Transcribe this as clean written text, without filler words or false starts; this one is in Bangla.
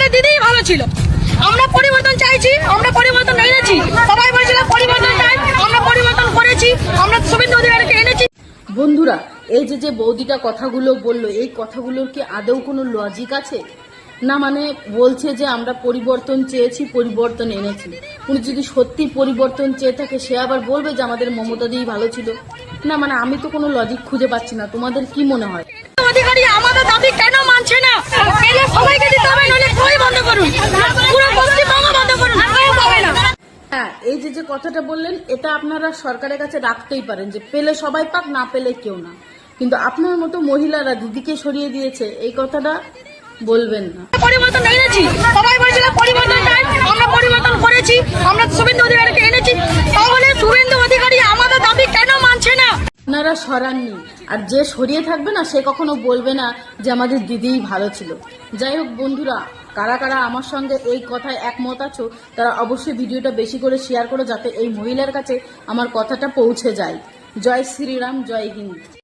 আমাদের দিদিই ভালো ছিল। আমরা পরিবর্তন চাইছি, আমরা পরিবর্তন এনেছি। সবাই বলেছিল পরিবর্তন চাই, আমরা পরিবর্তন করেছি, আমরা শুভেন্দু অধিকারীকে এনেছি। বন্ধুরা, এই যে বৌদিটা কথাগুলো বললো, এই কথাগুলোর কি আদৌ কোনো লজিক আছে? না মানে বলছে যে আমরা পরিবর্তন চেয়েছি, পরিবর্তন এনেছি। উনি যদি সত্যি পরিবর্তন চেয়ে থাকে, সে আবার বলবে যে আমাদের মমতা দিই ভালো ছিল। না মানে আমি তো কোনো লজিক খুঁজে পাচ্ছি না। তোমাদের কি মনে হয়? অধিকারী আমাদের দাবি কেন মানছে না? এলে সবাইকে দিতে হবে, নইলে খই বন্ধ করুন, পুরো পশ্চিমবঙ্গ বন্ধ করুন, কেউ পাবে না। হ্যাঁ, এই যে কথাটা বললেন, এটা আপনারা সরকারের কাছে রাখতেই পারেন যে পেলে সবাই পাক, না পেলে কেউ না। কিন্তু আপনার মতো মহিলারা দিদিকে সরিয়ে দিয়েছে, এই কথাটা বলবেন না। পরিবর্তন এনেছি, সবাই বলেছিল পরিবর্তন চাই, আমরা পরিবর্তন করেছি, আমরা শুভেন্দু অধিকারীকে এনেছি। তাহলে শুভেন্দু অধিকারী আমাদের দাবি কেন মানছে না? আপনারা সরাননি, আর যে সরিয়ে থাকবে না সে কখনো বলবে না যে আমাদের দিদিই ভালো ছিল। যাই হোক বন্ধুরা, কারা কারা আমার সঙ্গে এই কথায় একমত আছো তারা অবশ্যই ভিডিওটা বেশি করে শেয়ার করো, যাতে এই মহিলার কাছে আমার কথাটা পৌঁছে যায়। জয় শ্রীরাম, জয় হিন্দ।